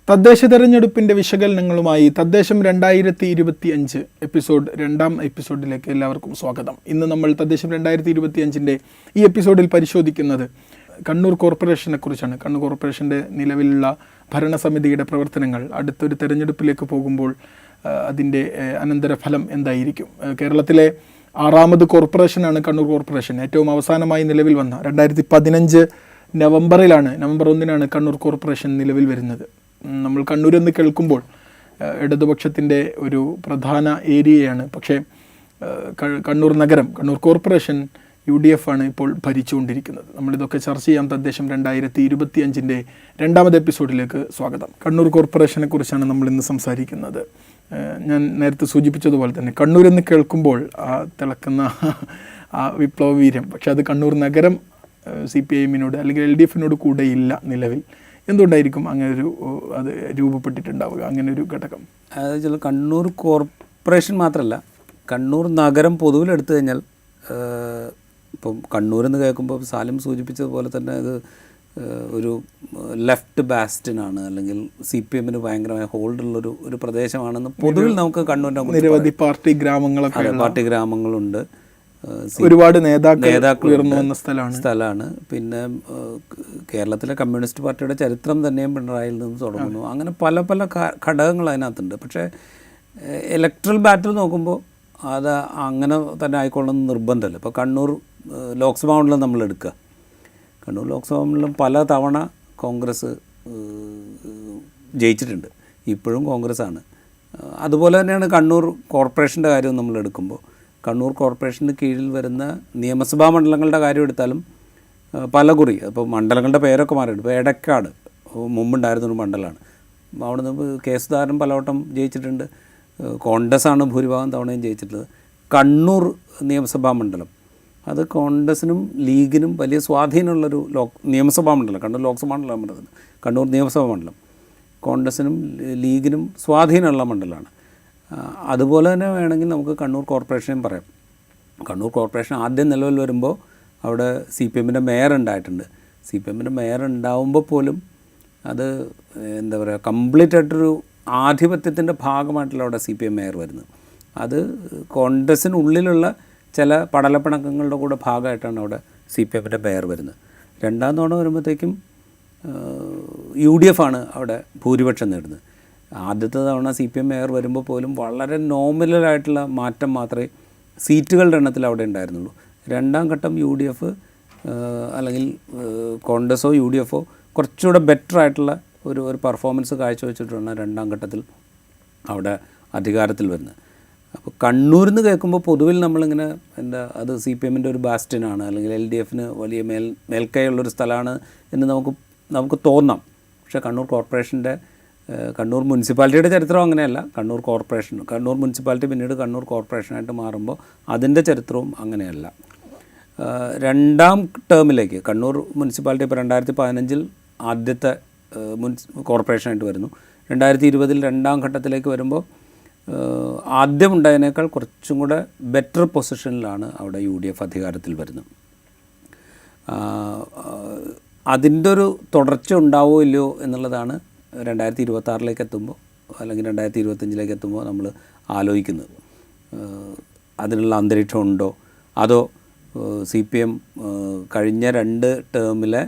തദ്ദേശ തെരഞ്ഞെടുപ്പിൻ്റെ വിശകലനങ്ങളുമായി തദ്ദേശം 2025 എപ്പിസോഡ് 2ാം എപ്പിസോഡിലേക്ക് എല്ലാവർക്കും സ്വാഗതം. ഇന്ന് നമ്മൾ തദ്ദേശം 2025 ഈ എപ്പിസോഡിൽ പരിശോധിക്കുന്നത് കണ്ണൂർ കോർപ്പറേഷനെ കുറിച്ചാണ്. കണ്ണൂർ കോർപ്പറേഷൻ്റെ നിലവിലുള്ള ഭരണസമിതിയുടെ പ്രവർത്തനങ്ങൾ, അടുത്തൊരു തെരഞ്ഞെടുപ്പിലേക്ക് പോകുമ്പോൾ അതിൻ്റെ അനന്തരഫലം എന്തായിരിക്കും. കേരളത്തിലെ 6ാമത് കോർപ്പറേഷനാണ് കണ്ണൂർ കോർപ്പറേഷൻ. ഏറ്റവും അവസാനമായി നിലവിൽ വന്ന 2015 നവംബർ 1 കണ്ണൂർ കോർപ്പറേഷൻ നിലവിൽ വരുന്നത്. നമ്മൾ കണ്ണൂരെന്ന് കേൾക്കുമ്പോൾ ഇടതുപക്ഷത്തിൻ്റെ ഒരു പ്രധാന ഏരിയയാണ്. പക്ഷേ കണ്ണൂർ നഗരം, കണ്ണൂർ കോർപ്പറേഷൻ UDF ആണ് ഇപ്പോൾ ഭരിച്ചുകൊണ്ടിരിക്കുന്നത്. നമ്മളിതൊക്കെ ചർച്ച ചെയ്യാം. തദ്ദേശം 2025 2ാമത് എപ്പിസോഡിലേക്ക് സ്വാഗതം. കണ്ണൂർ കോർപ്പറേഷനെ കുറിച്ചാണ് നമ്മൾ ഇന്ന് സംസാരിക്കുന്നത്. ഞാൻ നേരത്തെ സൂചിപ്പിച്ചതുപോലെ തന്നെ കണ്ണൂരെന്ന് കേൾക്കുമ്പോൾ ആ തിളക്കുന്ന ആ വിപ്ലവ വീര്യം, പക്ഷെ അത് കണ്ണൂർ നഗരം CPIM-നോട് അല്ലെങ്കിൽ LDF-നോട് കൂടെ ഇല്ല നിലവിൽ. എന്തുകൊണ്ടായിരിക്കും അങ്ങനൊരു അത് രൂപപ്പെട്ടിട്ടുണ്ടാവുക, അങ്ങനൊരു ഘടകം? അതായത് കണ്ണൂർ കോർപ്പറേഷൻ മാത്രമല്ല, കണ്ണൂർ നഗരം പൊതുവിലെടുത്തു കഴിഞ്ഞാൽ ഇപ്പം കണ്ണൂരെന്ന് കേൾക്കുമ്പോൾ സാലിം സൂചിപ്പിച്ചതുപോലെ തന്നെ ഇത് ഒരു ലെഫ്റ്റ് ബാസ്റ്റിനാണ്, അല്ലെങ്കിൽ CPM-ന് ഭയങ്കരമായ ഹോൾഡുള്ളൊരു ഒരു പ്രദേശമാണെന്ന് പൊതുവിൽ നമുക്ക് കണ്ണൂരിൻ്റെ നിരവധി പാർട്ടി ഗ്രാമങ്ങളുണ്ട്, ഒരുപാട് നേതാക്കൾ ഉയർന്നു വന്ന സ്ഥലമാണ്. പിന്നെ കേരളത്തിലെ കമ്മ്യൂണിസ്റ്റ് പാർട്ടിയുടെ ചരിത്രം തന്നെയും പിണറായിയിൽ നിന്ന് തുടങ്ങുന്നു. അങ്ങനെ പല പല ഘടകങ്ങൾ അതിനകത്തുണ്ട്. പക്ഷേ ഇലക്ട്രൽ ബാറ്റിൽ നോക്കുമ്പോൾ അത് അങ്ങനെ തന്നെ ആയിക്കൊള്ളണമെന്ന് നിർബന്ധമല്ല. ഇപ്പോൾ കണ്ണൂർ ലോക്സഭാ മണ്ഡലം നമ്മൾ എടുക്കുക. കണ്ണൂർ ലോക്സഭാ മണ്ഡലം പല തവണ കോൺഗ്രസ് ജയിച്ചിട്ടുണ്ട്, ഇപ്പോഴും കോൺഗ്രസ്സാണ്. അതുപോലെ തന്നെയാണ് കണ്ണൂർ കോർപ്പറേഷൻ്റെ കാര്യം നമ്മൾ എടുക്കുമ്പോൾ. കണ്ണൂർ കോർപ്പറേഷന് കീഴിൽ വരുന്ന നിയമസഭാ മണ്ഡലങ്ങളുടെ കാര്യം എടുത്താലും പല കുറി, അപ്പോൾ മണ്ഡലങ്ങളുടെ പേരൊക്കെ മാറിയിട്ടുണ്ട്. ഇപ്പോൾ എടക്കാട് മുമ്പുണ്ടായിരുന്നൊരു മണ്ഡലമാണ്. അവിടെ നിന്ന് കെ സുധാകരൻ പലവട്ടം ജയിച്ചിട്ടുണ്ട്. കോൺഗ്രസ്സാണ് ഭൂരിഭാഗം തവണയും ജയിച്ചിട്ടുള്ളത്. കണ്ണൂർ നിയമസഭാ മണ്ഡലം അത് കോൺഗ്രസിനും ലീഗിനും വലിയ സ്വാധീനമുള്ളൊരു നിയമസഭാ മണ്ഡലം. കണ്ണൂർ ലോക്സഭാ മണ്ഡലം പറയുന്നത്, കണ്ണൂർ നിയമസഭാ മണ്ഡലം കോൺഗ്രസിനും ലീഗിനും സ്വാധീനമുള്ള മണ്ഡലമാണ്. അതുപോലെ തന്നെ വേണമെങ്കിൽ നമുക്ക് കണ്ണൂർ കോർപ്പറേഷനെയും പറയാം. കണ്ണൂർ കോർപ്പറേഷൻ ആദ്യം നിലവിൽ വരുമ്പോൾ അവിടെ CPM-ൻ്റെ മേയർ ഉണ്ടായിട്ടുണ്ട്. CPM-ൻ്റെ മേയർ ഉണ്ടാവുമ്പോൾ പോലും അത് എന്താ പറയുക, കംപ്ലീറ്റ് ആയിട്ടൊരു ആധിപത്യത്തിൻ്റെ ഭാഗമായിട്ടുള്ള അവിടെ CPM മേയർ വരുന്നത്. അത് കോൺഗ്രസിനുള്ളിലുള്ള ചില പടലപ്പിണക്കങ്ങളുടെ കൂടെ ഭാഗമായിട്ടാണ് അവിടെ CPM-ൻ്റെ മേയർ വരുന്നത്. രണ്ടാം തവണ വരുമ്പോഴത്തേക്കും UDF ആണ് അവിടെ ഭൂരിപക്ഷം നേടുന്നത്. ആദ്യത്തെ തവണ CPM മേയർ വരുമ്പോൾ പോലും വളരെ നോമിനലായിട്ടുള്ള മാറ്റം മാത്രമേ സീറ്റുകളുടെ എണ്ണത്തിൽ അവിടെ ഉണ്ടായിരുന്നുള്ളൂ. രണ്ടാം ഘട്ടം UDF അല്ലെങ്കിൽ കോൺഗ്രസോ UDF-ഓ കുറച്ചുകൂടെ ബെറ്റർ ആയിട്ടുള്ള ഒരു പെർഫോമൻസ് കാഴ്ചവെച്ചിട്ടാണ് രണ്ടാം ഘട്ടത്തിൽ അവിടെ അധികാരത്തിൽ വരുന്നത്. അപ്പോൾ കണ്ണൂരിൽ നിന്ന് കേൾക്കുമ്പോൾ പൊതുവിൽ നമ്മളിങ്ങനെ അത് CPM-ൻ്റെ ഒരു ബാസ്റ്റിനാണ്, അല്ലെങ്കിൽ LDF-ന് വലിയ മേൽക്കൈയുള്ളൊരു സ്ഥലമാണ് എന്ന് നമുക്ക് തോന്നാം. പക്ഷേ കണ്ണൂർ കോർപ്പറേഷൻ്റെ, കണ്ണൂർ മുനിസിപ്പാലിറ്റിയുടെ ചരിത്രം അങ്ങനെയല്ല. കണ്ണൂർ മുനിസിപ്പാലിറ്റി പിന്നീട് കണ്ണൂർ കോർപ്പറേഷനായിട്ട് മാറുമ്പോൾ അതിൻ്റെ ചരിത്രവും അങ്ങനെയല്ല. രണ്ടാം ടേമിലേക്ക് കണ്ണൂർ മുനിസിപ്പാലിറ്റി ഇപ്പോൾ 2015 ആദ്യത്തെ കോർപ്പറേഷനായിട്ട് വരുന്നു. 2020 രണ്ടാം ഘട്ടത്തിലേക്ക് വരുമ്പോൾ ആദ്യം ഉണ്ടായതിനേക്കാൾ കുറച്ചും കൂടെ ബെറ്റർ പൊസിഷനിലാണ് അവിടെ UDF അധികാരത്തിൽ വരുന്നത്. അതിൻ്റെ ഒരു തുടർച്ച ഉണ്ടാവുമോ ഇല്ലയോ എന്നുള്ളതാണ് 2026 എത്തുമ്പോൾ അല്ലെങ്കിൽ 2025 എത്തുമ്പോൾ നമ്മൾ ആലോചിക്കുന്നത്. അതിനുള്ള അന്തരീക്ഷം ഉണ്ടോ, അതോ CPM കഴിഞ്ഞ 2 ടേമിലെ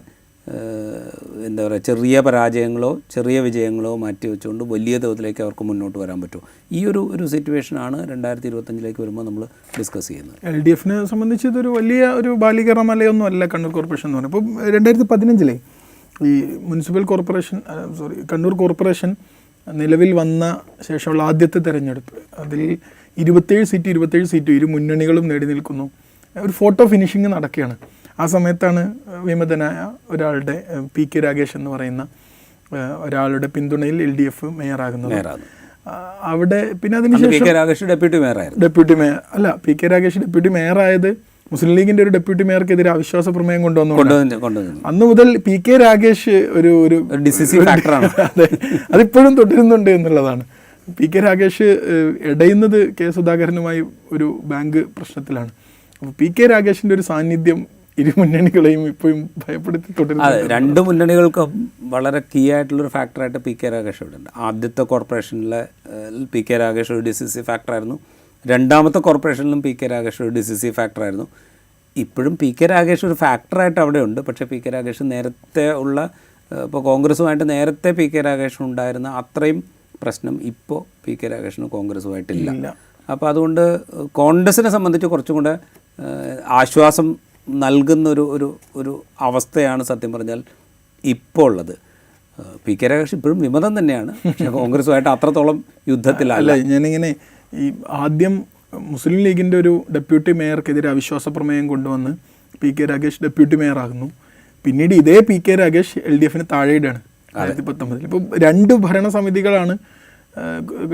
എന്താ പറയുക, ചെറിയ പരാജയങ്ങളോ ചെറിയ വിജയങ്ങളോ മാറ്റി വെച്ചുകൊണ്ട് വലിയ തോതിലേക്ക് അവർക്ക് മുന്നോട്ട് വരാൻ പറ്റുമോ? ഈ ഒരു സിറ്റുവേഷനാണ് 2025 വരുമ്പോൾ നമ്മൾ ഡിസ്കസ് ചെയ്യുന്നത്. LDF-നെ സംബന്ധിച്ച് ഇതൊരു വലിയ ഒരു ബാലികറമലയൊന്നും അല്ല കണ്ണൂർ കോർപ്പറേഷൻ എന്ന് പറയുന്നത്. ഇപ്പോൾ 2015 ഈ മുനിസിപ്പൽ കോർപ്പറേഷൻ കണ്ണൂർ കോർപ്പറേഷൻ നിലവിൽ വന്ന ശേഷമുള്ള ആദ്യത്തെ തെരഞ്ഞെടുപ്പ്, അതിൽ 27 സീറ്റ് ഇരു മുന്നണികളും നേടി നിൽക്കുന്നു. ഒരു ഫോട്ടോ ഫിനിഷിങ് നടക്കുകയാണ്. ആ സമയത്താണ് വിമതനായ ഒരാളുടെ PK രാഗേഷ് എന്ന് പറയുന്ന ഒരാളുടെ പിന്തുണയിൽ LDF മേയറാകുന്നത്. അവിടെ പിന്നെ അതിനുശേഷം PK രാഗേഷ് ഡെപ്യൂട്ടി മേയർ അല്ല, PK രാഗേഷ് ഡെപ്യൂട്ടി മേയറായത് മുസ്ലിം ലീഗിൻ്റെ ഒരു ഡെപ്യൂട്ടി മേയർക്കെതിരെ അവിശ്വാസ പ്രമേയം കൊണ്ടുവന്നു. അന്ന് മുതൽ PK രാഗേഷ് ഒരു ഡിസിസീവ് ഫാക്ടറാണ്. അതെ, അതിപ്പോഴും തുടരുന്നുണ്ട് എന്നുള്ളതാണ്. PK രാഗേഷ് ഇടയുന്നത് കെ സുധാകരനുമായി ഒരു ബാങ്ക് പ്രശ്നത്തിലാണ്. അപ്പോൾ PK രാഗേഷിൻ്റെ ഒരു സാന്നിധ്യം ഇരു മുന്നണികളെയും ഇപ്പോഴും ഭയപ്പെടുത്തി തുടരുന്നു. അതെ, രണ്ട് മുന്നണികൾക്കും വളരെ കീ ആയിട്ടുള്ളൊരു ഫാക്ടറായിട്ട് പി കെ രാഗേഷ് ഇവിടെ ഉണ്ട്. ആദ്യത്തെ കോർപ്പറേഷനിലെ പി കെ രാഗേഷ് ഒരു ഡിസിസീവ് ഫാക്ടറായിരുന്നു. രണ്ടാമത്തെ കോർപ്പറേഷനിലും പി കെ രാഗേഷ് ഒരു ഡിസിസീവ് ഫാക്ടറായിരുന്നു. ഇപ്പോഴും പി കെ രാഗേഷ് ഒരു ഫാക്ടറായിട്ട് അവിടെ ഉണ്ട്. പക്ഷേ പി കെ രാഗേഷ് നേരത്തെ ഉള്ള, ഇപ്പോൾ കോൺഗ്രസുമായിട്ട് നേരത്തെ പി കെ രാഗേഷിന് ഉണ്ടായിരുന്ന അത്രയും പ്രശ്നം ഇപ്പോൾ പി കെ രാഗേഷിന് കോൺഗ്രസുമായിട്ടില്ല. അപ്പോൾ അതുകൊണ്ട് കോൺഗ്രസിനെ സംബന്ധിച്ച് കുറച്ചും കൂടെ ആശ്വാസം നൽകുന്ന ഒരു അവസ്ഥയാണ് സത്യം പറഞ്ഞാൽ ഇപ്പോൾ ഉള്ളത്. പി കെ രാഗേഷ് ഇപ്പോഴും വിമതം തന്നെയാണ്, പക്ഷേ കോൺഗ്രസുമായിട്ട് അത്രത്തോളം യുദ്ധത്തിലല്ല. ഞാനിങ്ങനെ ഈ ആദ്യം മുസ്ലിം ലീഗിൻ്റെ ഒരു ഡെപ്യൂട്ടി മേയർക്കെതിരെ അവിശ്വാസ പ്രമേയം കൊണ്ടുവന്ന് P K Ragesh deputy mayor ആകുന്നു. പിന്നീട് ഇതേ പി കെ രാഗേഷ് LDFന് താഴെയിടാണ് 2019. ഇപ്പോൾ 2 ഭരണസമിതികളാണ്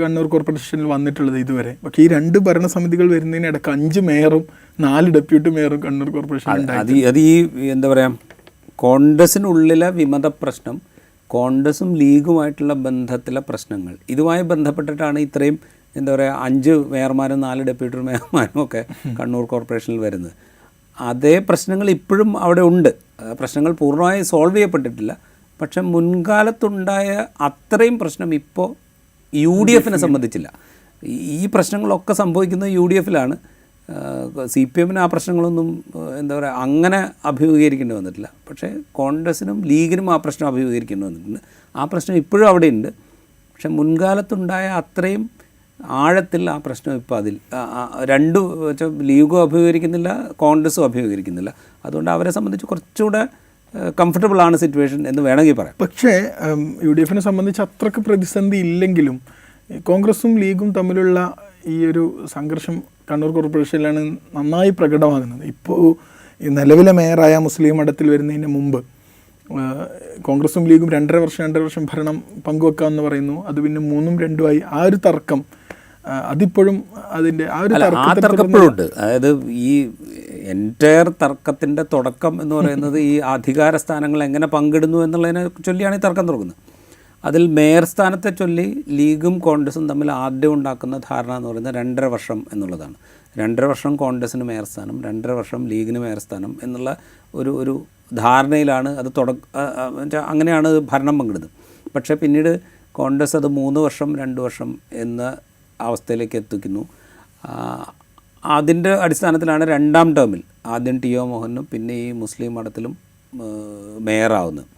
കണ്ണൂർ കോർപ്പറേഷനിൽ വന്നിട്ടുള്ളത് ഇതുവരെ. പക്ഷേ ഈ 2 ഭരണസമിതികൾ വരുന്നതിനിടയ്ക്ക് 5 മേയറും 4 ഡെപ്യൂട്ടി മേയറും കണ്ണൂർ കോർപ്പറേഷനിൽ അത് ഈ എന്താ പറയുക, കോൺഗ്രസിനുള്ളിലെ വിമത പ്രശ്നം, കോൺഗ്രസും ലീഗുമായിട്ടുള്ള ബന്ധത്തിലെ പ്രശ്നങ്ങൾ, ഇതുമായി ബന്ധപ്പെട്ടിട്ടാണ് ഇത്രയും എന്താ പറയുക 5 മേയർമാരും 4 ഡെപ്യൂട്ടി മേയർമാരും ഒക്കെ കണ്ണൂർ കോർപ്പറേഷനിൽ വരുന്നത്. അതേ പ്രശ്നങ്ങൾ ഇപ്പോഴും അവിടെ ഉണ്ട്. പ്രശ്നങ്ങൾ പൂർണ്ണമായി സോൾവ് ചെയ്യപ്പെട്ടിട്ടില്ല. പക്ഷെ മുൻകാലത്തുണ്ടായ അത്രയും പ്രശ്നം ഇപ്പോൾ UDFനെ സംബന്ധിച്ചില്ല. ഈ പ്രശ്നങ്ങളൊക്കെ സംഭവിക്കുന്നത് UDFലാണ്. CPMന് ആ പ്രശ്നങ്ങളൊന്നും എന്താ പറയുക അങ്ങനെ അഭിമുഖീകരിക്കേണ്ടി വന്നിട്ടില്ല. പക്ഷേ കോൺഗ്രസിനും ലീഗിനും ആ പ്രശ്നം അഭിമുഖീകരിക്കേണ്ടി വന്നിട്ടുണ്ട്. ആ പ്രശ്നം ഇപ്പോഴും അവിടെ ഉണ്ട്. പക്ഷെ മുൻകാലത്തുണ്ടായ അത്രയും ആഴത്തിൽ ആ പ്രശ്നം ഇപ്പോൾ അതിൽ വെച്ചാൽ ലീഗും അഭിമുഖീകരിക്കുന്നില്ല, കോൺഗ്രസും അഭിമുഖീകരിക്കുന്നില്ല. അതുകൊണ്ട് അവരെ സംബന്ധിച്ച് കുറച്ചുകൂടെ കംഫർട്ടബിളാണ് സിറ്റുവേഷൻ എന്ന് വേണമെങ്കിൽ പറയാം. പക്ഷേ UDFനെ സംബന്ധിച്ച് അത്രയ്ക്ക് പ്രതിസന്ധി ഇല്ലെങ്കിലും കോൺഗ്രസും ലീഗും തമ്മിലുള്ള ഈ ഒരു സംഘർഷം കണ്ണൂർ കോർപ്പറേഷനിലാണ് നന്നായി പ്രകടമാകുന്നത്. ഇപ്പോൾ ഈ നിലവിലെ മേയറായ മുസ്ലിം മഠത്തിൽ വരുന്നതിന് മുമ്പ് കോൺഗ്രസും ലീഗും 2.5 വർഷം ഭരണം പങ്കുവെക്കാമെന്ന് പറയുന്നു. അത് പിന്നെ 3-2 ആ ഒരു തർക്കം അതിപ്പോഴും അതിൻ്റെ ആ ഒരു തർക്കപ്പോഴുണ്ട്. അതായത് ഈ എൻറ്റയർ തർക്കത്തിൻ്റെ തുടക്കം എന്ന് പറയുന്നത് ഈ അധികാര സ്ഥാനങ്ങൾ എങ്ങനെ പങ്കിടുന്നു എന്നുള്ളതിനെ ചൊല്ലിയാണ് ഈ തർക്കം തുടങ്ങുന്നത്. അതിൽ മേയർ സ്ഥാനത്തെ ചൊല്ലി ലീഗും കോൺഗ്രസും തമ്മിൽ ആദ്യം ഉണ്ടാക്കുന്ന ധാരണ എന്ന് പറയുന്നത് 2.5 വർഷം എന്നുള്ളതാണ്. 2.5 വർഷം കോൺഗ്രസിന് മേയർ സ്ഥാനം, 2.5 വർഷം ലീഗിന് മേയർ സ്ഥാനം എന്നുള്ള ഒരു ധാരണയിലാണ് അത് അങ്ങനെയാണ് ഭരണം പങ്കിടുന്നത്. പക്ഷേ പിന്നീട് കോൺഗ്രസ് അത് 3 വർഷം 2 വർഷം എന്ന അവസ്ഥയിലേക്ക് എത്തിക്കുന്നു. അതിൻ്റെ അടിസ്ഥാനത്തിലാണ് 2ാം ടേമിൽ ആദ്യം TO മോഹനും പിന്നെ ഈ മുസ്ലിം മഠത്തിലും മേയറാവുന്നത്.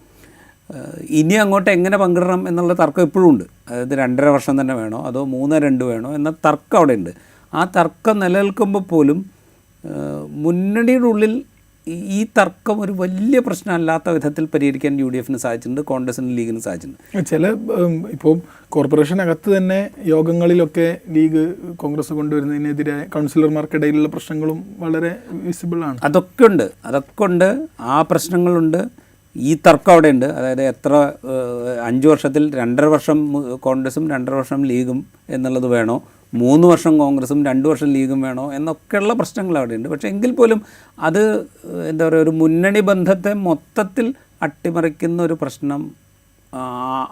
ഇനി അങ്ങോട്ട് എങ്ങനെ പങ്കിടണം എന്നുള്ള തർക്കം ഇപ്പോഴും ഉണ്ട്. അതായത് 2.5 വർഷം തന്നെ വേണോ അതോ 3-2 വേണോ എന്ന തർക്കം അവിടെ ഉണ്ട്. ആ തർക്കം നിലനിൽക്കുമ്പോൾ പോലും മുന്നണിയുടെ ഉള്ളിൽ ഈ തർക്കം ഒരു വലിയ പ്രശ്നമല്ലാത്ത വിധത്തിൽ പരിഹരിക്കാൻ UDFന് സാധിച്ചിട്ടുണ്ട്, കോൺഗ്രസിനും ലീഗിനും സാധിച്ചിട്ടുണ്ട്. ചില ഇപ്പോൾ കോർപ്പറേഷനകത്ത് തന്നെ യോഗങ്ങളിലൊക്കെ ലീഗ് കോൺഗ്രസ് കൊണ്ടുവരുന്നതിനെതിരെ കൗൺസിലർമാർക്കിടയിലുള്ള പ്രശ്നങ്ങളും വളരെ വിസിബിളാണ്. അതൊക്കെ ഉണ്ട്. ആ പ്രശ്നങ്ങളുണ്ട്. ഈ തർക്കം അവിടെ ഉണ്ട്. അതായത് 5 വർഷത്തിൽ 2.5 വർഷം കോൺഗ്രസും 2.5 വർഷം ലീഗും എന്നുള്ളത് വേണോ, 3 വർഷം കോൺഗ്രസും 2 വർഷം ലീഗും വേണോ എന്നൊക്കെയുള്ള പ്രശ്നങ്ങൾ അവിടെയുണ്ട്. പക്ഷേ എങ്കിൽ പോലും അത് എന്താ പറയുക, ഒരു മുന്നണി ബന്ധത്തെ മൊത്തത്തിൽ അട്ടിമറിക്കുന്ന ഒരു പ്രശ്നം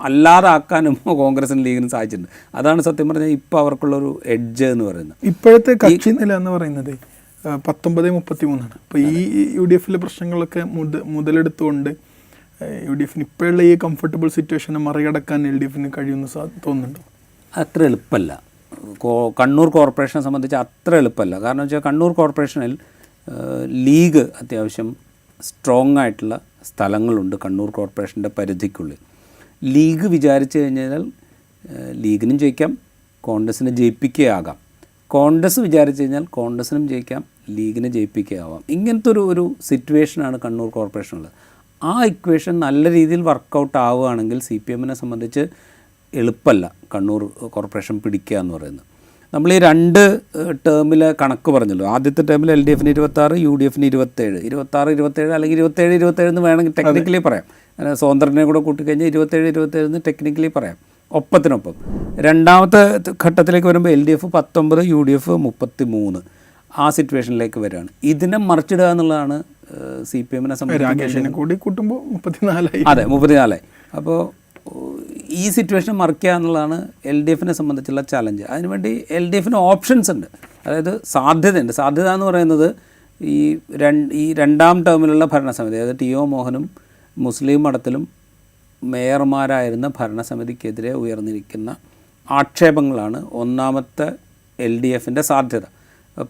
അല്ലാതാക്കാനും കോൺഗ്രസിനും ലീഗിനും സാധിച്ചിട്ടുണ്ട്. അതാണ് സത്യം പറഞ്ഞാൽ ഇപ്പോൾ അവർക്കുള്ളൊരു എഡ്ജ് എന്ന് പറയുന്നത്. ഇപ്പോഴത്തെ കക്ഷി നില എന്ന് പറയുന്നത് 19-33. അപ്പോൾ ഈ UDFിലെ പ്രശ്നങ്ങളൊക്കെ മുതലെടുത്തുകൊണ്ട് UDFന് ഇപ്പോഴുള്ള ഈ കംഫർട്ടബിൾ സിറ്റുവേഷനെ മറികടക്കാൻ LDFന് കഴിയുമെന്ന് തോന്നുന്നുണ്ടോ? അത്ര എളുപ്പമല്ല. കണ്ണൂർ കോർപ്പറേഷനെ സംബന്ധിച്ച് അത്ര എളുപ്പമല്ല. കാരണം വെച്ചാൽ കണ്ണൂർ കോർപ്പറേഷനിൽ ലീഗ് അത്യാവശ്യം സ്ട്രോങ് ആയിട്ടുള്ള സ്ഥലങ്ങളുണ്ട് കണ്ണൂർ കോർപ്പറേഷൻ്റെ പരിധിക്കുള്ളിൽ. ലീഗ് വിചാരിച്ചു കഴിഞ്ഞാൽ ലീഗിനും ജയിക്കാം, കോൺഗ്രസിനെ ജയിപ്പിക്കുകയാകാം. കോൺഗ്രസ് വിചാരിച്ചു കഴിഞ്ഞാൽ കോൺഗ്രസിനും ജയിക്കാം, ലീഗിനെ ജയിപ്പിക്കുകയാവാം. ഇങ്ങനത്തെ ഒരു സിറ്റുവേഷനാണ് കണ്ണൂർ കോർപ്പറേഷനുള്ളത്. ആ ഇക്വേഷൻ നല്ല രീതിയിൽ വർക്കൗട്ട് ആവുകയാണെങ്കിൽ CPMനെ സംബന്ധിച്ച് എളുപ്പമല്ല കണ്ണൂർ കോർപ്പറേഷൻ പിടിക്കുക എന്ന് പറയുന്നത്. നമ്മൾ ഈ 2 ടേമിലെ കണക്ക് പറഞ്ഞല്ലോ. ആദ്യത്തെ ടേമിൽ LDFന് 26, UDFന് 27. 26-27 അല്ലെങ്കിൽ 27-27 എന്ന് വേണമെങ്കിൽ ടെക്നിക്കലി പറയാം. സ്വതന്ത്രനെ കൂടെ കൂട്ടിക്കഴിഞ്ഞാൽ 27-27 എന്ന് ടെക്നിക്കലി പറയാം ഒപ്പത്തിനൊപ്പം. രണ്ടാമത്തെ ഘട്ടത്തിലേക്ക് വരുമ്പോൾ LDF 19, UDF 33. ആ സിറ്റുവേഷനിലേക്ക് വരികയാണ്. ഇതിനെ മറിച്ചിടുക എന്നുള്ളതാണ് CPMനെ സംബന്ധിച്ച് കൂടി കൂട്ടുമ്പോൾ 34. അതെ, 34. അപ്പോൾ ഈ സിറ്റുവേഷൻ മറിക്കുക എന്നുള്ളതാണ് LDFനെ സംബന്ധിച്ചുള്ള ചാലഞ്ച്. അതിനുവേണ്ടി LDFന് ഓപ്ഷൻസ് ഉണ്ട്, അതായത് സാധ്യതയുണ്ട്. സാധ്യത എന്ന് പറയുന്നത് ഈ രണ്ടാം ടേമിലുള്ള ഭരണസമിതി, അതായത് ടി ഒ മോഹനും മുസ്ലിം മഠത്തിലും മേയർമാരായിരുന്ന ഭരണസമിതിക്കെതിരെ ഉയർന്നിരിക്കുന്ന ആക്ഷേപങ്ങളാണ് ഒന്നാമത്തെ LDFൻ്റെ സാധ്യത.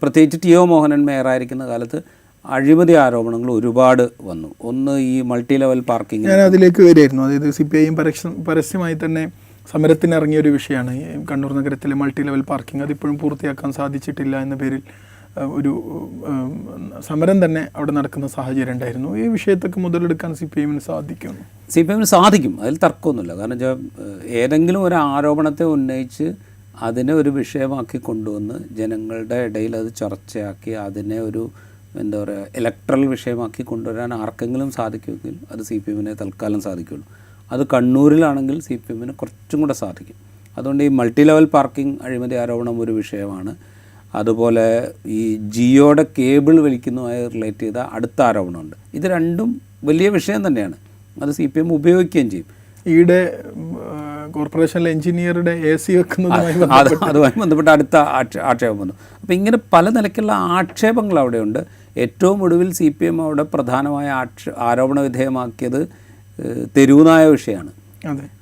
പ്രത്യേകിച്ച് ടി ഒ മോഹനൻ മേയറായിരിക്കുന്ന കാലത്ത് അഴിമതി ആരോപണങ്ങൾ ഒരുപാട് വന്നു. ഒന്ന് ഈ മൾട്ടി ലെവൽ പാർക്കിംഗ്, ഞാൻ അതിലേക്ക് വരികയായിരുന്നു. അതായത് CPIM പരസ്യമായി തന്നെ സമരത്തിനിറങ്ങിയ ഒരു വിഷയമാണ് കണ്ണൂർ നഗരത്തിലെ മൾട്ടി ലെവൽ പാർക്കിംഗ്. അതിപ്പോഴും പൂർത്തിയാക്കാൻ സാധിച്ചിട്ടില്ല എന്ന പേരിൽ ഒരു സമരം തന്നെ അവിടെ നടക്കുന്ന സാഹചര്യം ഉണ്ടായിരുന്നു. ഈ വിഷയത്തൊക്കെ മുതലെടുക്കാൻ CPIMന് സാധിക്കും? CPIMന് സാധിക്കും, അതിൽ തർക്കമൊന്നുമില്ല. കാരണം വെച്ചാൽ ഏതെങ്കിലും ഒരു ആരോപണത്തെ ഉന്നയിച്ച് അതിനെ ഒരു വിഷയമാക്കി കൊണ്ടുവന്ന് ജനങ്ങളുടെ ഇടയിൽ അത് ചർച്ചയാക്കി അതിനെ ഒരു എന്താ പറയുക ഇലക്ട്രൽ വിഷയമാക്കി കൊണ്ടുവരാൻ ആർക്കെങ്കിലും സാധിക്കുമെങ്കിൽ അത് CPIMനെ തൽക്കാലം സാധിക്കുള്ളൂ. അത് കണ്ണൂരിലാണെങ്കിൽ CPIMന് കുറച്ചും കൂടെ സാധിക്കും. അതുകൊണ്ട് ഈ മൾട്ടി ലെവൽ പാർക്കിംഗ് അഴിമതി ആരോപണം ഒരു വിഷയമാണ്. അതുപോലെ ഈ ജിയോയുടെ കേബിൾ വലിക്കുന്നതുമായി റിലേറ്റ് ചെയ്ത അടുത്ത ആരോപണമുണ്ട്. ഇത് രണ്ടും വലിയ വിഷയം തന്നെയാണ്. അത് CPIM ഉപയോഗിക്കുകയും ചെയ്യും. ഈയിടെ കോർപ്പറേഷനിലെ എഞ്ചിനീയറുടെ AC അതുമായി ബന്ധപ്പെട്ട അടുത്ത ആക്ഷേപം വന്നു. അപ്പോൾ ഇങ്ങനെ പല നിലയ്ക്കുള്ള ആക്ഷേപങ്ങൾ അവിടെയുണ്ട്. ഏറ്റവും ഒടുവിൽ CPIM അവിടെ പ്രധാനമായ ആരോപണ വിധേയമാക്കിയത് തെരുവുനായ വിഷയമാണ്.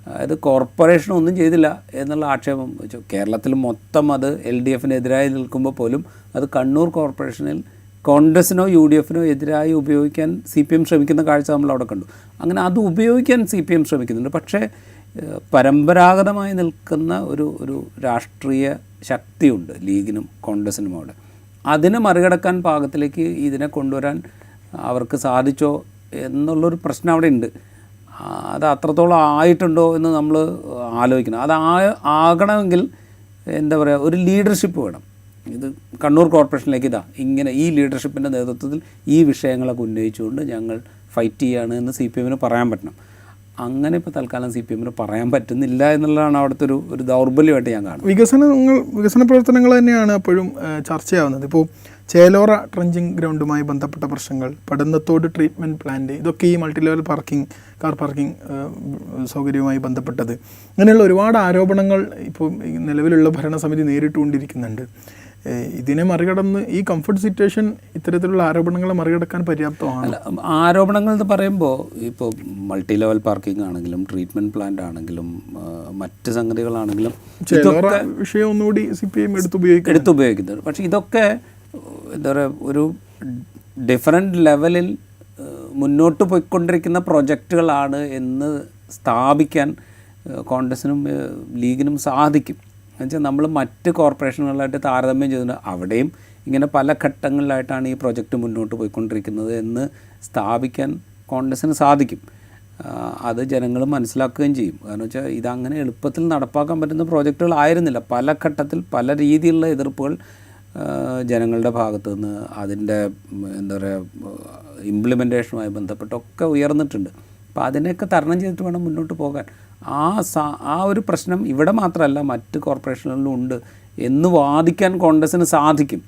അതായത് കോർപ്പറേഷൻ ഒന്നും ചെയ്തില്ല എന്നുള്ള ആക്ഷേപം വെച്ചു. കേരളത്തിൽ മൊത്തം അത് LDFനെതിരായി നിൽക്കുമ്പോൾ പോലും അത് കണ്ണൂർ കോർപ്പറേഷനിൽ കോൺഗ്രസിനോ UDFനോ എതിരായി ഉപയോഗിക്കാൻ CPIM ശ്രമിക്കുന്ന കാഴ്ച നമ്മൾ അവിടെ കണ്ടു. അങ്ങനെ അത് ഉപയോഗിക്കാൻ CPIM ശ്രമിക്കുന്നുണ്ട്. പക്ഷേ പരമ്പരാഗതമായി നിൽക്കുന്ന ഒരു രാഷ്ട്രീയ ശക്തിയുണ്ട് ലീഗിനും കോൺഗ്രസിനും അവിടെ. അതിനെ മറികടക്കാൻ പാകത്തിലേക്ക് ഇതിനെ കൊണ്ടുവരാൻ അവർക്ക് സാധിച്ചോ എന്നുള്ളൊരു പ്രശ്നം അവിടെ ഉണ്ട്. അത് അത്രത്തോളം ആയിട്ടുണ്ടോ എന്ന് നമ്മൾ ആലോചിക്കണം. അത് ആകണമെങ്കിൽ എന്താ പറയുക, ഒരു ലീഡർഷിപ്പ് വേണം. ഇത് കണ്ണൂർ കോർപ്പറേഷനിലേക്ക് ഇങ്ങനെ ഈ ലീഡർഷിപ്പിൻ്റെ നേതൃത്വത്തിൽ ഈ വിഷയങ്ങളൊക്കെ ഉന്നയിച്ചുകൊണ്ട് ഞങ്ങൾ ഫൈറ്റ് ചെയ്യുകയാണ് എന്ന് CPIMന് പറയാൻ പറ്റണം. അങ്ങനെ ഇപ്പോൾ തൽക്കാലം CPIMന് പറയാൻ പറ്റുന്നില്ല എന്നുള്ളതാണ് അവിടുത്തെ ഒരു ദൗർബല്യമായിട്ട് ഞാൻ കാണുന്നത്. വികസന പ്രവർത്തനങ്ങൾ തന്നെയാണ് എപ്പോഴും ചർച്ചയാവുന്നത്. ഇപ്പോൾ ചേലോറ ട്രഞ്ചിങ് ഗ്രൗണ്ടുമായി ബന്ധപ്പെട്ട പ്രശ്നങ്ങൾ, പടന്നത്തോട് ട്രീറ്റ്മെൻറ്റ് പ്ലാന്റ്, ഇതൊക്കെ ഈ മൾട്ടി ലെവൽ കാർ പാർക്കിംഗ് സൗകര്യവുമായി ബന്ധപ്പെട്ടത്, അങ്ങനെയുള്ള ഒരുപാട് ആരോപണങ്ങൾ ഇപ്പോൾ നിലവിലുള്ള ഭരണസമിതി നേരിട്ടുകൊണ്ടിരിക്കുന്നുണ്ട്. ഇതിനെ മറികടന്ന് ഈ കംഫർട്ട് സിറ്റുവേഷൻ ഇത്തരത്തിലുള്ള ആരോപണങ്ങളെ മറികടക്കാൻ പര്യാപ്തമാണ്. ആരോപണങ്ങൾ എന്ന് പറയുമ്പോൾ ഇപ്പോൾ മൾട്ടി ലെവൽ പാർക്കിംഗ് ആണെങ്കിലും ട്രീറ്റ്മെൻറ്റ് പ്ലാന്റ് ആണെങ്കിലും മറ്റ് സംഗതികളാണെങ്കിലും വിഷയം ഒന്നുകൂടി CPIM എടുത്തുപയോഗിക്കുന്നത്. പക്ഷേ ഇതൊക്കെ എന്താ പറയുക, ഒരു ഡിഫറെൻറ്റ് ലെവലിൽ മുന്നോട്ട് പോയിക്കൊണ്ടിരിക്കുന്ന പ്രൊജക്റ്റുകളാണ് എന്ന് സ്ഥാപിക്കാൻ കോൺഗ്രസിനും ലീഗിനും സാധിക്കും. എന്നുവെച്ചാൽ നമ്മൾ മറ്റ് കോർപ്പറേഷനുകളായിട്ട് താരതമ്യം ചെയ്യുന്നത് അവിടെയും ഇങ്ങനെ പല ഘട്ടങ്ങളിലായിട്ടാണ് ഈ പ്രൊജക്റ്റ് മുന്നോട്ട് പോയിക്കൊണ്ടിരിക്കുന്നത് എന്ന് സ്ഥാപിക്കാൻ കോൺഗ്രസിന് സാധിക്കും. അത് ജനങ്ങൾ മനസ്സിലാക്കുകയും ചെയ്യും. കാരണം വെച്ചാൽ ഇതങ്ങനെ എളുപ്പത്തിൽ നടപ്പാക്കാൻ പറ്റുന്ന പ്രോജക്റ്റുകളായിരുന്നില്ല. പല ഘട്ടത്തിൽ പല രീതിയിലുള്ള എതിർപ്പുകൾ ജനങ്ങളുടെ ഭാഗത്തു നിന്ന് അതിൻ്റെ എന്താ പറയുക ഇംപ്ലിമെൻറ്റേഷനുമായി ബന്ധപ്പെട്ടൊക്കെ ഉയർന്നിട്ടുണ്ട്. അപ്പോൾ അതിനെയൊക്കെ തരണം ചെയ്തിട്ട് വേണം മുന്നോട്ട് പോകാൻ. ആ ഒരു പ്രശ്നം ഇവിടെ മാത്രമല്ല മറ്റ് കോർപ്പറേഷനുകളിലും ഉണ്ട് എന്ന് വാദിക്കാൻ കോൺഗ്രസിന് സാധിക്കും.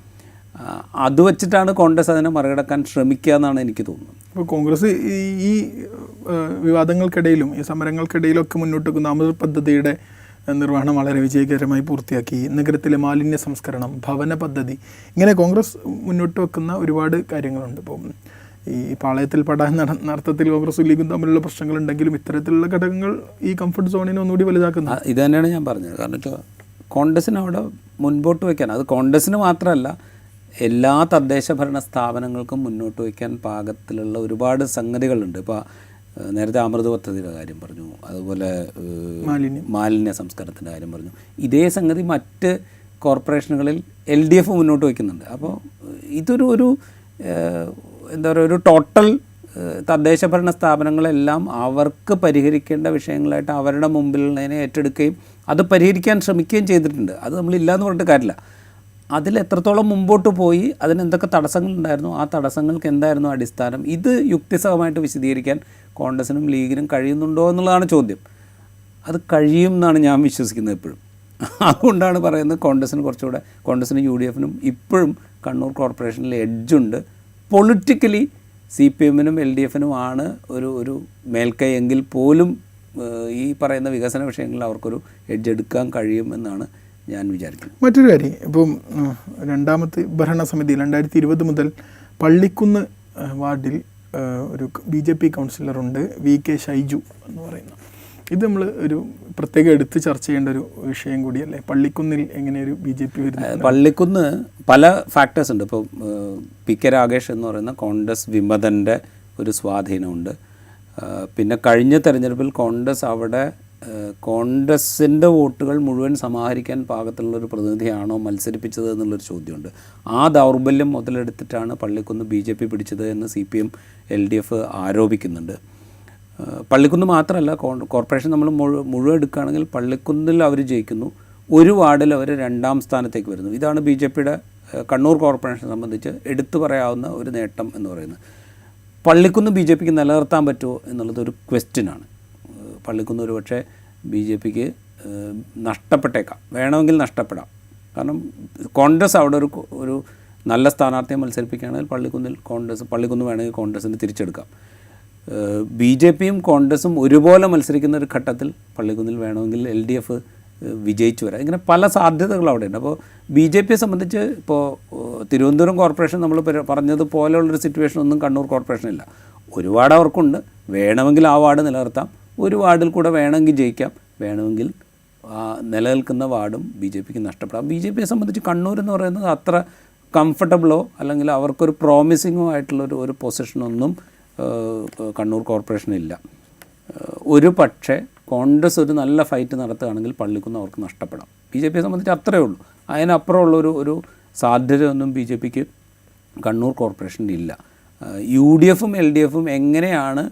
അത് വെച്ചിട്ടാണ് കോൺഗ്രസ് അതിനെ മറികടക്കാൻ ശ്രമിക്കുക എന്നാണ് എനിക്ക് തോന്നുന്നത്. ഇപ്പോൾ കോൺഗ്രസ് ഈ വിവാദങ്ങൾക്കിടയിലും ഈ സമരങ്ങൾക്കിടയിലൊക്കെ മുന്നോട്ട് വെക്കുന്ന അമൃത് പദ്ധതിയുടെ നിർവഹണം വളരെ വിജയകരമായി പൂർത്തിയാക്കി. നഗരത്തിലെ മാലിന്യ സംസ്കരണം, ഭവന പദ്ധതി, ഇങ്ങനെ കോൺഗ്രസ് മുന്നോട്ട് വെക്കുന്ന ഒരുപാട് കാര്യങ്ങളുണ്ട്. ഇപ്പോൾ ഈ പാളയത്തിൽ പടാൻ നടത്തത്തിൽ കോൺഗ്രസും ലീഗും തമ്മിലുള്ള പ്രശ്നങ്ങളുണ്ടെങ്കിലും ഇത്തരത്തിലുള്ള ഘടകങ്ങൾ ഈ കംഫർട്ട് സോണിനെ ഒന്നുകൂടി വലുതാക്കുന്നത്. ഇത് തന്നെയാണ് ഞാൻ പറഞ്ഞത്. കാരണം വെച്ചാൽ കോൺഗ്രസിന് അവിടെ മുൻപോട്ട് വയ്ക്കാൻ, അത് കോൺഗ്രസിന് മാത്രമല്ല എല്ലാ തദ്ദേശ ഭരണ സ്ഥാപനങ്ങൾക്കും മുന്നോട്ട് വയ്ക്കാൻ പാകത്തിലുള്ള ഒരുപാട് സംഗതികളുണ്ട്. ഇപ്പോൾ നേരത്തെ അമൃത് പദ്ധതിയുടെ കാര്യം പറഞ്ഞു, അതുപോലെ മാലിന്യ സംസ്കരണത്തിൻ്റെ കാര്യം പറഞ്ഞു. ഇതേ സംഗതി മറ്റ് കോർപ്പറേഷനുകളിൽ LDF മുന്നോട്ട് വയ്ക്കുന്നുണ്ട്. അപ്പോൾ ഇതൊരു എന്താ പറയുക, ഒരു ടോട്ടൽ തദ്ദേശ ഭരണ സ്ഥാപനങ്ങളെല്ലാം അവർക്ക് പരിഹരിക്കേണ്ട വിഷയങ്ങളായിട്ട് അവരുടെ മുമ്പിലുള്ളതിനെ ഏറ്റെടുക്കുകയും അത് പരിഹരിക്കാൻ ശ്രമിക്കുകയും ചെയ്തിട്ടുണ്ട്. അത് നമ്മളില്ലാന്ന് പറഞ്ഞിട്ട് കാര്യമില്ല. അതിൽ എത്രത്തോളം മുമ്പോട്ട് പോയി, അതിനെന്തൊക്കെ തടസ്സങ്ങളുണ്ടായിരുന്നു, ആ തടസ്സങ്ങൾക്ക് എന്തായിരുന്നു അടിസ്ഥാനം, ഇത് യുക്തിസഹമായിട്ട് വിശദീകരിക്കാൻ കോൺഗ്രസിനും ലീഗിനും കഴിയുന്നുണ്ടോ എന്നുള്ളതാണ് ചോദ്യം. അത് കഴിയും എന്നാണ് ഞാൻ വിശ്വസിക്കുന്നത് എപ്പോഴും. അതുകൊണ്ടാണ് പറയുന്നത് കോൺഗ്രസിനും UDFനും ഇപ്പോഴും കണ്ണൂർ കോർപ്പറേഷനിൽ എഡ്ജുണ്ട്. പൊളിറ്റിക്കലി CPIMനും LDFനും ആണ് ഒരു മേൽക്കൈ എങ്കിൽ പോലും ഈ പറയുന്ന വികസന വിഷയങ്ങളിൽ അവർക്കൊരു എഡ്ജ് എടുക്കാൻ കഴിയും എന്നാണ് ഞാൻ വിചാരിക്കുന്നത്. മറ്റൊരു കാര്യം, ഇപ്പം രണ്ടാമത്തെ ഭരണസമിതി 2020 മുതൽ പള്ളിക്കുന്ന് വാർഡിൽ ഒരു BJP കൗൺസിലറുണ്ട്, VK ഷൈജു എന്ന് പറയുന്ന. ഇത് നമ്മൾ ഒരു പ്രത്യേകം എടുത്ത് ചർച്ച ചെയ്യേണ്ട ഒരു വിഷയം കൂടിയല്ലേ? പള്ളിക്കുന്നിൽ എങ്ങനെ ഒരു BJP വരുന്നത്? പള്ളിക്കുന്ന് പല ഫാക്ടേഴ്സ് ഉണ്ട്. ഇപ്പോൾ PK രാഗേഷ് എന്ന് പറയുന്ന കോൺഗ്രസ് വിമതൻ്റെ ഒരു സ്വാധീനമുണ്ട്. പിന്നെ കഴിഞ്ഞ തെരഞ്ഞെടുപ്പിൽ കോൺഗ്രസിൻ്റെ വോട്ടുകൾ മുഴുവൻ സമാഹരിക്കാൻ പാകത്തിലുള്ളൊരു പ്രതിനിധിയാണോ മത്സരിപ്പിച്ചത് എന്നുള്ളൊരു ചോദ്യമുണ്ട്. ആ ദൗർബല്യം മുതലെടുത്തിട്ടാണ് പള്ളിക്കുന്ന് BJP പിടിച്ചത് എന്ന് CPM LDF ആരോപിക്കുന്നുണ്ട്. പള്ളിക്കുന്ന് മാത്രമല്ല, കോർപ്പറേഷൻ നമ്മൾ മുഴുവൻ എടുക്കുകയാണെങ്കിൽ പള്ളിക്കുന്നിൽ അവർ ജയിക്കുന്നു, ഒരു വാർഡിൽ അവർ 2ാം സ്ഥാനത്തേക്ക് വരുന്നു. ഇതാണ് BJPയുടെ കണ്ണൂർ കോർപ്പറേഷനെ സംബന്ധിച്ച് എടുത്തു പറയാവുന്ന ഒരു നേട്ടം എന്ന് പറയുന്നത്. പള്ളിക്കുന്ന് BJPക്ക് നിലനിർത്താൻ പറ്റുമോ എന്നുള്ളത് ഒരു ക്വസ്റ്റ്യനാണ്. പള്ളിക്കുന്ന് ഒരു പക്ഷേ BJPക്ക് നഷ്ടപ്പെട്ടേക്കാം, വേണമെങ്കിൽ നഷ്ടപ്പെടാം. കാരണം കോൺഗ്രസ് അവിടെ ഒരു നല്ല സ്ഥാനാർത്ഥിയെ മത്സരിപ്പിക്കുകയാണെങ്കിൽ പള്ളിക്കുന്ന് വേണമെങ്കിൽ കോൺഗ്രസിന് തിരിച്ചെടുക്കാം. BJPയും കോൺഗ്രസും ഒരുപോലെ മത്സരിക്കുന്ന ഒരു ഘട്ടത്തിൽ പള്ളിക്കുന്നിൽ വേണമെങ്കിൽ LDF വിജയിച്ചു വരാം. ഇങ്ങനെ പല സാധ്യതകൾ അവിടെയുണ്ട്. അപ്പോൾ BJPയെ സംബന്ധിച്ച് ഇപ്പോൾ തിരുവനന്തപുരം കോർപ്പറേഷൻ നമ്മൾ പറഞ്ഞതുപോലെയുള്ളൊരു സിറ്റുവേഷൻ ഒന്നും കണ്ണൂർ കോർപ്പറേഷനില്ല. ഒരു വാർഡ് അവർക്കുണ്ട്, വേണമെങ്കിൽ ആ വാർഡ് നിലനിർത്താം, ഒരു വാർഡിൽ കൂടെ വേണമെങ്കിൽ ജയിക്കാം, വേണമെങ്കിൽ നിലനിൽക്കുന്ന വാർഡും BJPക്ക് നഷ്ടപ്പെടാം. BJPയെ സംബന്ധിച്ച് കണ്ണൂർ എന്ന് പറയുന്നത് അത്ര കംഫർട്ടബിളോ അല്ലെങ്കിൽ അവർക്കൊരു പ്രോമിസിങ്ങോ ആയിട്ടുള്ളൊരു പൊസിഷനൊന്നും കണ്ണൂർ കോർപ്പറേഷനില്ല. ഒരു പക്ഷേ കോൺഗ്രസ് ഒരു നല്ല ഫൈറ്റ് നടത്തുകയാണെങ്കിൽ പള്ളിക്കുന്ന് അവർക്ക് നഷ്ടപ്പെടാം. BJPയെ സംബന്ധിച്ച് അത്രയേ ഉള്ളൂ. അതിനപ്പുറമുള്ളൊരു സാധ്യതയൊന്നും BJPക്ക് കണ്ണൂർ കോർപ്പറേഷനിൽ ഇല്ല. UDFും LDFും എങ്ങനെയാണ്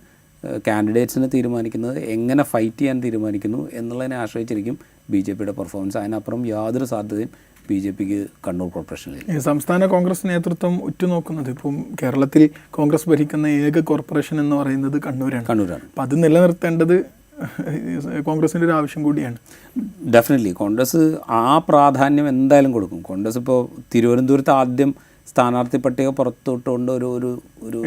കാൻഡിഡേറ്റ്സിനെ തീരുമാനിക്കുന്നത്, എങ്ങനെ ഫൈറ്റ് ചെയ്യാൻ തീരുമാനിക്കുന്നു എന്നുള്ളതിനെ ആശ്രയിച്ചിരിക്കും BJPയുടെ പെർഫോമൻസ്. അതിനപ്പുറം യാതൊരു സാധ്യതയും BJPക്ക് കണ്ണൂർ കോർപ്പറേഷനിൽ. സംസ്ഥാന കോൺഗ്രസ് നേതൃത്വം ഉറ്റുനോക്കുന്നത് ഇപ്പം കേരളത്തിൽ കോൺഗ്രസ് ഭരിക്കുന്ന ഏക കോർപ്പറേഷൻ എന്ന് പറയുന്നത് കണ്ണൂരാണ്. അപ്പം അത് നിലനിർത്തേണ്ടത് കോൺഗ്രസിൻ്റെ ഒരു ആവശ്യം കൂടിയാണ്. ഡെഫിനറ്റ്ലി കോൺഗ്രസ് ആ പ്രാധാന്യം എന്തായാലും കൊടുക്കും. കോൺഗ്രസ് ഇപ്പോൾ തിരുവനന്തപുരത്ത് ആദ്യം സ്ഥാനാർത്ഥി പട്ടിക പുറത്തുവിട്ടുകൊണ്ട് ഒരു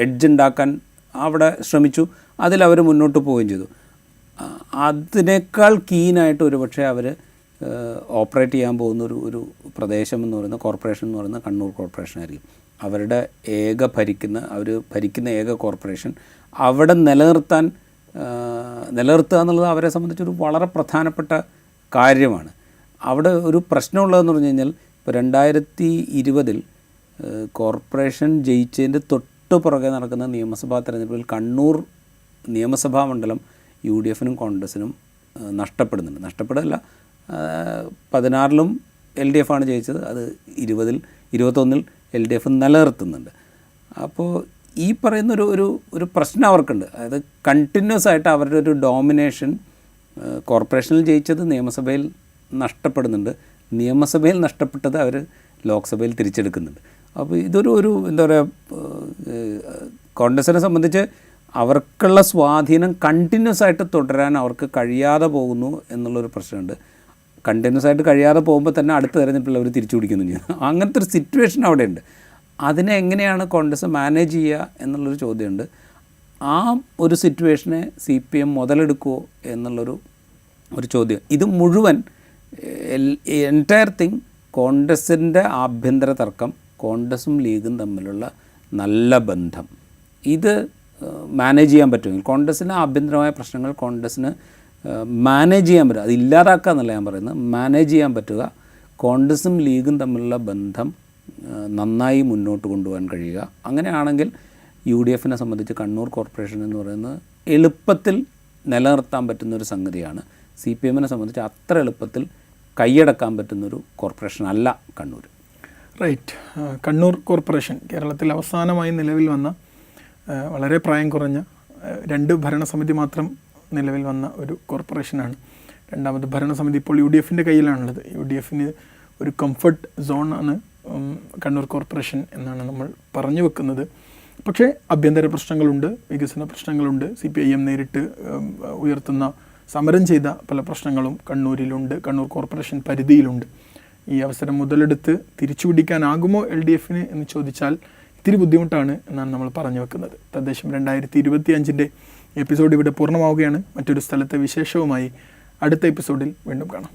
എഡ്ജ് ഉണ്ടാക്കാൻ അവിടെ ശ്രമിച്ചു. അതിലവർ മുന്നോട്ട് പോവുകയും ചെയ്തു. അതിനേക്കാൾ കീനായിട്ട് ഒരുപക്ഷെ അവർ ഓപ്പറേറ്റ് ചെയ്യാൻ പോകുന്ന ഒരു പ്രദേശം എന്ന് പറയുന്ന കോർപ്പറേഷൻ എന്ന് പറയുന്നത് കണ്ണൂർ കോർപ്പറേഷൻ ആയിരിക്കും. അവരുടെ അവർ ഭരിക്കുന്ന ഏക കോർപ്പറേഷൻ അവിടെ നിലനിർത്തുക എന്നുള്ളത് അവരെ സംബന്ധിച്ചൊരു വളരെ പ്രധാനപ്പെട്ട കാര്യമാണ്. അവിടെ ഒരു പ്രശ്നമുള്ളതെന്ന് പറഞ്ഞു കഴിഞ്ഞാൽ ഇപ്പോൾ 2020 കോർപ്പറേഷൻ ജയിച്ചതിൻ്റെ തൊട്ട് പുറകെ നടക്കുന്ന നിയമസഭാ തെരഞ്ഞെടുപ്പിൽ കണ്ണൂർ നിയമസഭാ മണ്ഡലം UDFനും കോൺഗ്രസിനും നഷ്ടപ്പെടില്ല. 16 LDF ആണ് ജയിച്ചത്, അത് 21 LDF നിലനിർത്തുന്നുണ്ട്. അപ്പോൾ ഈ പറയുന്ന ഒരു പ്രശ്നം അവർക്കുണ്ട്. അതായത് കണ്ടിന്യൂസ് ആയിട്ട് അവരുടെ ഒരു ഡോമിനേഷൻ കോർപ്പറേഷനിൽ ജയിച്ചത് നിയമസഭയിൽ നഷ്ടപ്പെടുന്നുണ്ട്, നിയമസഭയിൽ നഷ്ടപ്പെട്ടത് അവർ ലോക്സഭയിൽ തിരിച്ചെടുക്കുന്നുണ്ട്. അപ്പോൾ ഇതൊരു എന്താ പറയുക, കോൺഗ്രസിനെ സംബന്ധിച്ച് അവർക്കുള്ള സ്വാധീനം കണ്ടിന്യൂസ് ആയിട്ട് തുടരാൻ അവർക്ക് കഴിയാതെ പോകുന്നു എന്നുള്ളൊരു പ്രശ്നമുണ്ട്. കണ്ടിന്യൂസ് ആയിട്ട് കഴിയാതെ പോകുമ്പോൾ തന്നെ അടുത്ത തെരഞ്ഞെടുപ്പിൽ അവർ തിരിച്ചു പിടിക്കുന്നു ചെയ്യുന്നു. അങ്ങനത്തെ ഒരു സിറ്റുവേഷൻ അവിടെയുണ്ട്. അതിനെ എങ്ങനെയാണ് കോൺഗ്രസ് മാനേജ് ചെയ്യുക എന്നുള്ളൊരു ചോദ്യമുണ്ട്. ആ ഒരു സിറ്റുവേഷനെ CPM മുതലെടുക്കുമോ എന്നുള്ളൊരു ചോദ്യം. ഇത് മുഴുവൻ എൻറ്റയർ തിങ് കോൺഗ്രസിൻ്റെ ആഭ്യന്തര തർക്കം, കോൺഗ്രസും ലീഗും തമ്മിലുള്ള നല്ല ബന്ധം, ഇത് മാനേജ് ചെയ്യാൻ പറ്റുമെങ്കിൽ കോൺഗ്രസിന് ആഭ്യന്തരമായ പ്രശ്നങ്ങൾ കോൺഗ്രസിന് മാനേജ് ചെയ്യാൻ പറ്റുക, അത് ഇല്ലാതാക്കുക എന്നല്ല ഞാൻ പറയുന്നത്, മാനേജ് ചെയ്യാൻ പറ്റുക, കോൺഗ്രസും ലീഗും തമ്മിലുള്ള ബന്ധം നന്നായി മുന്നോട്ട് കൊണ്ടുപോകാൻ കഴിയുക. അങ്ങനെയാണെങ്കിൽ UDFനെ സംബന്ധിച്ച് കണ്ണൂർ കോർപ്പറേഷൻ എന്ന് പറയുന്നത് എളുപ്പത്തിൽ നിലനിർത്താൻ പറ്റുന്നൊരു സംഗതിയാണ്. CPMനെ സംബന്ധിച്ച് അത്ര എളുപ്പത്തിൽ കൈയടക്കാൻ പറ്റുന്നൊരു കോർപ്പറേഷൻ അല്ല കണ്ണൂർ. റൈറ്റ്. കണ്ണൂർ കോർപ്പറേഷൻ കേരളത്തിൽ അവസാനമായി നിലവിൽ വന്ന വളരെ പ്രായം കുറഞ്ഞ 2 ഭരണസമിതി മാത്രം നിലവിൽ വന്ന ഒരു കോർപ്പറേഷനാണ്. രണ്ടാമത് ഭരണസമിതി ഇപ്പോൾ UDFൻ്റെ കയ്യിലാണുള്ളത്. UDFന് ഒരു കംഫർട്ട് സോണാണ് കണ്ണൂർ കോർപ്പറേഷൻ എന്നാണ് നമ്മൾ പറഞ്ഞു വെക്കുന്നത്. പക്ഷേ ആഭ്യന്തര പ്രശ്നങ്ങളുണ്ട്, വികസന പ്രശ്നങ്ങളുണ്ട്. CPIM നേരിട്ട് ഉയർത്തുന്ന സമരം ചെയ്ത പല പ്രശ്നങ്ങളും കണ്ണൂരിലുണ്ട്, കണ്ണൂർ കോർപ്പറേഷൻ പരിധിയിലുണ്ട്. ഈ അവസരം മുതലെടുത്ത് തിരിച്ചുപിടിക്കാനാകുമോ LDFന് എന്ന് ചോദിച്ചാൽ ഇത്തിരി ബുദ്ധിമുട്ടാണ് എന്നാണ് നമ്മൾ പറഞ്ഞു വെക്കുന്നത്. തദ്ദേശം 2025 എപ്പിസോഡ് ഇവിടെ പൂർണ്ണമാവുകയാണ്. മറ്റൊരു സ്ഥലത്തെ വിശേഷവുമായി അടുത്ത എപ്പിസോഡിൽ വീണ്ടും കാണാം.